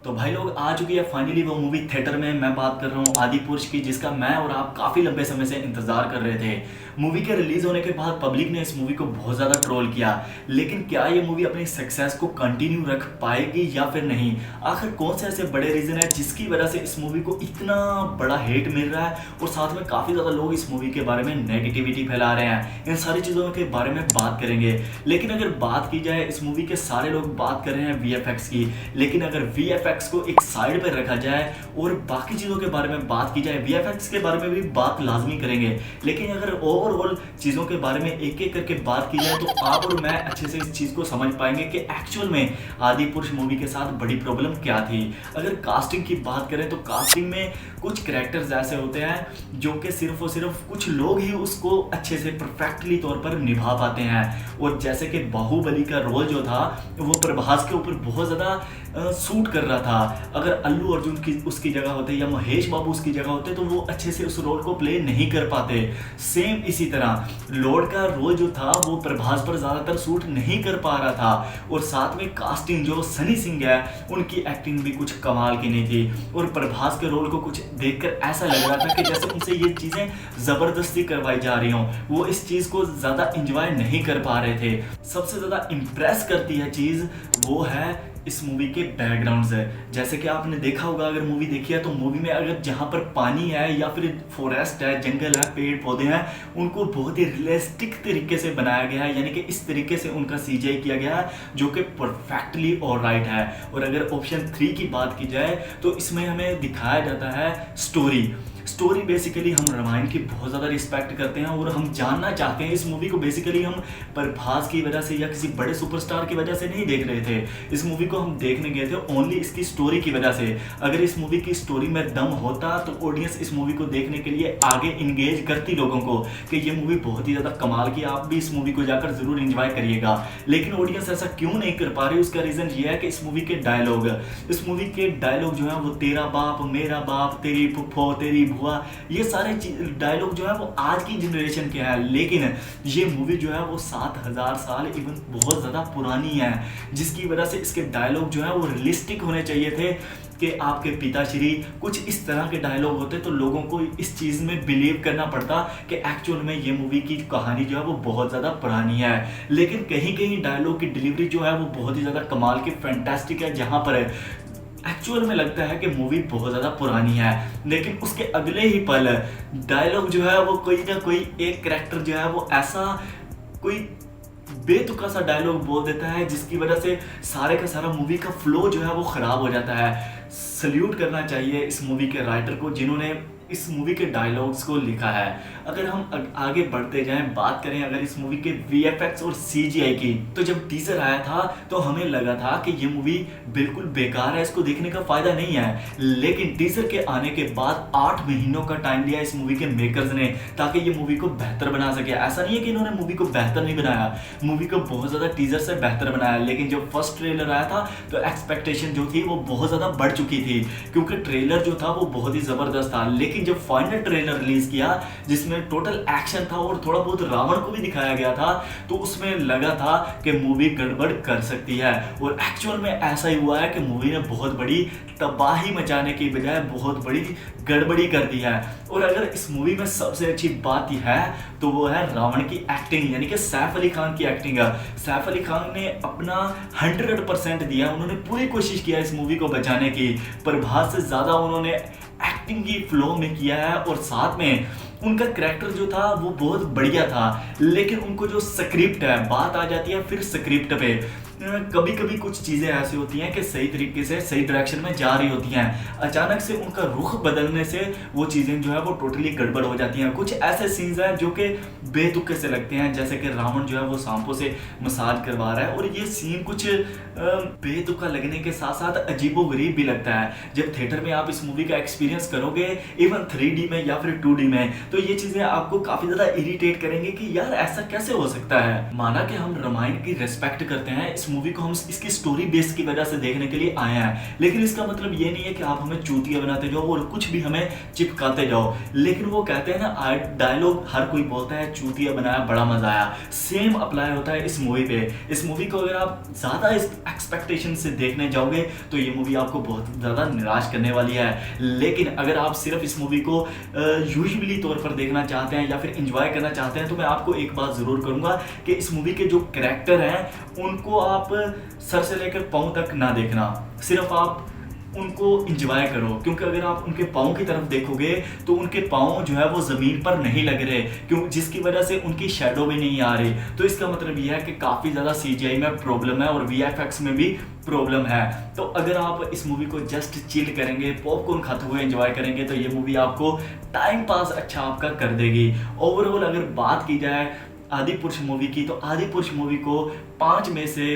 तो भाई लोग आ चुकी है फाइनली वो मूवी थिएटर में। मैं बात कर रहा हूँ आदि पुरुष की, जिसका मैं और आप काफ़ी लंबे समय से इंतज़ार कर रहे थे। मूवी के रिलीज़ होने के बाद पब्लिक ने इस मूवी को बहुत ज़्यादा ट्रोल किया, लेकिन क्या ये मूवी अपनी सक्सेस को कंटिन्यू रख पाएगी या फिर नहीं? आखिर कौन से ऐसे बड़े रीज़न है जिसकी वजह से इस मूवी को इतना बड़ा हेट मिल रहा है और साथ में काफ़ी ज़्यादा लोग इस मूवी के बारे में नेगेटिविटी फैला रहे हैं? इन सारी चीज़ों के बारे में बात करेंगे। लेकिन अगर बात की जाए, इस मूवी के सारे लोग बात कर रहे हैं वीएफएक्स की, लेकिन अगर वीएफएक्स को एक साइड पर रखा जाए और बाकी चीज़ों के बारे में बात की जाए, वीएफएक्स के बारे में भी बात लाजमी करेंगे, लेकिन अगर ओवरऑल चीज़ों के बारे में एक एक करके बात की जाए तो आप और मैं अच्छे से इस चीज़ को समझ पाएंगे कि एक्चुअल में आदि पुरुष मूवी के साथ बड़ी प्रॉब्लम क्या थी। अगर कास्टिंग की बात करें तो कास्टिंग में कुछ कैरेक्टर्स ऐसे होते हैं जो कि सिर्फ और सिर्फ कुछ लोग ही उसको अच्छे से परफेक्टली तौर पर निभा पाते हैं। और जैसे कि बाहुबली का रोल जो था वो प्रभास के ऊपर बहुत ज़्यादा सूट कर रहा था। अगर अल्लू अर्जुन की उसकी जगह होते या महेश बाबू उसकी जगह होते तो वो अच्छे से उस रोल को प्ले नहीं कर पाते। सेम इसी तरह लॉर्ड का रोल जो था वो प्रभास पर ज़्यादातर सूट नहीं कर पा रहा था। और साथ में कास्टिंग जो सनी सिंह है उनकी एक्टिंग भी कुछ कमाल की नहीं थी, और प्रभास के रोल को कुछ देखकर ऐसा लग रहा था कि जैसे उनसे ये चीज़ें ज़बरदस्ती करवाई जा रही हों। वो इस चीज़ को ज़्यादा इंजॉय नहीं कर पा रहे थे। सबसे ज़्यादा इम्प्रेस करती है चीज़ वो है इस मूवी के बैकग्राउंड्स है। जैसे कि आपने देखा होगा, अगर मूवी देखी है तो मूवी में अगर जहाँ पर पानी है या फिर फॉरेस्ट है, जंगल है, पेड़ पौधे हैं, उनको बहुत ही रियलिस्टिक तरीके से बनाया गया है, यानी कि इस तरीके से उनका सीजीआई किया गया है जो कि परफेक्टली ऑलराइट है। और अगर ऑप्शन 3 की बात की जाए तो इसमें हमें दिखाया जाता है स्टोरी बेसिकली हम रामायण की बहुत ज़्यादा रिस्पेक्ट करते हैं और हम जानना चाहते हैं। इस मूवी को बेसिकली हम प्रभास की वजह से या किसी बड़े सुपरस्टार की वजह से नहीं देख रहे थे। इस मूवी को हम देखने गए थे ओनली इसकी स्टोरी की वजह से। अगर इस मूवी की स्टोरी में दम होता तो ऑडियंस इस मूवी को देखने के लिए आगे इंगेज करती लोगों को कि ये मूवी बहुत ही ज़्यादा कमाल की, आप भी इस मूवी को जाकर ज़रूर इंजॉय करिएगा। लेकिन ऑडियंस ऐसा क्यों नहीं कर पा रही? उसका रीज़न ये है कि इस मूवी के डायलॉग जो है वो तेरा बाप, मेरा बाप, तेरी फुफ्फो, तेरी हुआ, ये सारे डायलॉग जो है वो आज की जनरेशन के हैं, लेकिन ये मूवी जो है वो 7000 साल इवन बहुत ज़्यादा पुरानी है, जिसकी वजह से इसके डायलॉग जो है वो रियलिस्टिक होने चाहिए थे कि आपके पिताश्री कुछ इस तरह के डायलॉग होते तो लोगों को इस चीज़ में बिलीव करना पड़ता कि एक्चुअल में ये मूवी की कहानी जो है वो बहुत ज़्यादा पुरानी है। लेकिन कहीं कहीं डायलॉग की डिलीवरी जो है वो बहुत ही ज़्यादा कमाल की फैंटास्टिक है, जहाँ पर एक्चुअल में लगता है कि मूवी बहुत ज़्यादा पुरानी है, लेकिन उसके अगले ही पल डायलॉग जो है वो कोई ना कोई एक कैरेक्टर जो है वो ऐसा कोई बेतुका सा डायलॉग बोल देता है जिसकी वजह से सारे का सारा मूवी का फ्लो जो है वो ख़राब हो जाता है। सल्यूट करना चाहिए इस मूवी के राइटर को जिन्होंने इस मूवी के डायलॉग्स को लिखा है। अगर हम आगे बढ़ते जाएं, बात करें अगर इस मूवी के वीएफएक्स और सीजीआई की, तो जब टीजर आया था तो हमें लगा था कि ये मूवी बिल्कुल बेकार है, इसको देखने का फ़ायदा नहीं है। लेकिन टीजर के आने के बाद 8 महीनों का टाइम लिया इस मूवी के मेकर्स ने ताकि ये मूवी को बेहतर बना सके। ऐसा नहीं है कि इन्होंने मूवी को बेहतर नहीं बनाया, मूवी को बहुत ज़्यादा टीजर से बेहतर बनाया। लेकिन जब फर्स्ट ट्रेलर आया था तो एक्सपेक्टेशन जो थी वो बहुत ज़्यादा बढ़ चुकी थी, क्योंकि ट्रेलर जो था वो बहुत ही ज़बरदस्त था। लेकिन जब फाइनल ट्रेलर रिलीज किया जिसमें टोटल एक्शन था और थोड़ा बहुत रावण को भी दिखाया गया था, तो उसमें लगा था कि मूवी गड़बड़ कर सकती है। और एक्चुअल में ऐसा ही हुआ है कि मूवी ने बहुत बड़ी तबाही मचाने की बजाय बहुत बड़ी गड़बड़ी कर दी है। और अगर इस मूवी में सबसे अच्छी बात यह है तो वो है रावण की एक्टिंग, यानी कि सैफ अली खान की एक्टिंग है। सैफ अली खान ने अपना 100% दिया, उन्होंने पूरी कोशिश किया इस मूवी को बचाने की। प्रभास से ज़्यादा उन्होंने एक्टिंग की फ्लो में किया है, और साथ में उनका करैक्टर जो था वो बहुत बढ़िया था। लेकिन उनको जो स्क्रिप्ट है, बात आ जाती है फिर स्क्रिप्ट पे, कभी कभी कुछ चीज़ें ऐसी होती हैं कि सही तरीके से सही डायरेक्शन में जा रही होती हैं, अचानक से उनका रुख बदलने से वो चीज़ें जो है वो टोटली गड़बड़ हो जाती हैं। कुछ ऐसे सीन्स हैं जो कि बेतुके से लगते हैं, जैसे कि रावण जो है वो सांपों से मसाज करवा रहा है, और ये सीन कुछ बेतुका लगने के साथ साथ अजीबोगरीब भी लगता है। जब थिएटर में आप इस मूवी का एक्सपीरियंस करोगे इवन 3D में या फिर 2D में, तो ये चीज़ें आपको काफ़ी ज़्यादा इरिटेट करेंगे कि यार ऐसा कैसे हो सकता है। माना कि हम रामायण की रिस्पेक्ट करते हैं, इस इस मूवी को हम इसकी स्टोरी बेस की वजह से देखने के लिए आए हैं, लेकिन इसका मतलब ये नहीं है कि आप हमें चूतिया बनाते जाओ और कुछ भी हमें चिपकाते जाओ। लेकिन वो कहते हैं ना, डायलॉग हर कोई बोलता है, चूतिया बनाया बड़ा मजा आया, सेम अप्लाई होता है इस मूवी पे। इस मूवी को अगर आप ज़्यादा इस एक्सपेक्टेशन से देखने जाओगे तो ये मूवी आपको बहुत ज़्यादा निराश करने वाली है। लेकिन अगर आप सिर्फ इस मूवी को यूजुअली तौर पर देखना चाहते हैं या फिर इंजॉय करना चाहते हैं, तो मैं आपको एक बात ज़रूर करूँगा कि इस मूवी के जो कैरेक्टर हैं उनको आप सर से लेकर पाँव तक ना देखना, सिर्फ आप उनको इंजॉय करो। क्योंकि अगर आप उनके पाँव की तरफ देखोगे तो उनके पाँव जो है वो ज़मीन पर नहीं लग रहे, क्यों, जिसकी वजह से उनकी शेडो भी नहीं आ रही। तो इसका मतलब यह है कि काफ़ी ज़्यादा CGI में प्रॉब्लम है और VFX में भी प्रॉब्लम है। तो अगर आप इस मूवी को जस्ट चिल करेंगे, पॉपकॉर्न खाते हुए एंजॉय करेंगे, तो ये मूवी आपको टाइम पास अच्छा आपका कर देगी। ओवरऑल अगर बात की जाए आदिपुरुष मूवी की, तो आदिपुरुष मूवी को 5 में से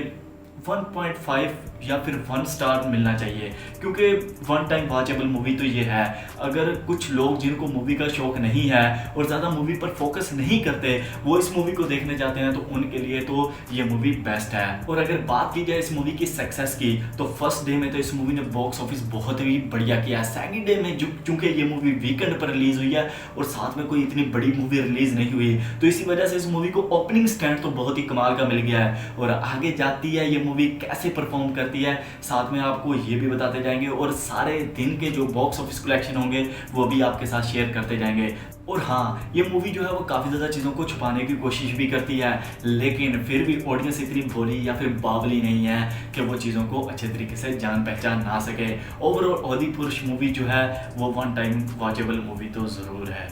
1.5 या फिर 1 स्टार मिलना चाहिए, क्योंकि वन टाइम वॉचेबल मूवी तो ये है। अगर कुछ लोग जिनको मूवी का शौक नहीं है और ज़्यादा मूवी पर फोकस नहीं करते, वो इस मूवी को देखने जाते हैं, तो उनके लिए तो ये मूवी बेस्ट है। और अगर बात की जाए इस मूवी की सक्सेस की, तो फर्स्ट डे में तो इस मूवी ने बॉक्स ऑफिस बहुत ही बढ़िया किया है। सेकंड डे में चूंकि ये मूवी वीकेंड पर रिलीज हुई है और साथ में कोई इतनी बड़ी मूवी रिलीज नहीं हुई, तो इसी वजह से इस मूवी को ओपनिंग स्टैंड तो बहुत ही कमाल का मिल गया है। और आगे जाती है ये मूवी कैसे परफॉर्म करती है, साथ में आपको ये भी बताते जाएंगे और सारे दिन के जो बॉक्स ऑफिस कलेक्शन होंगे वो भी आपके साथ शेयर करते जाएंगे। और हाँ, ये मूवी जो है वो काफ़ी ज़्यादा चीज़ों को छुपाने की कोशिश भी करती है, लेकिन फिर भी ऑडियंस इतनी भोली या फिर बावली नहीं है कि वो चीज़ों को अच्छे तरीके से जान पहचान ना सके। ओवरऑल आदिपुरुष मूवी जो है वो 1 टाइम वॉचेबल मूवी तो ज़रूर है।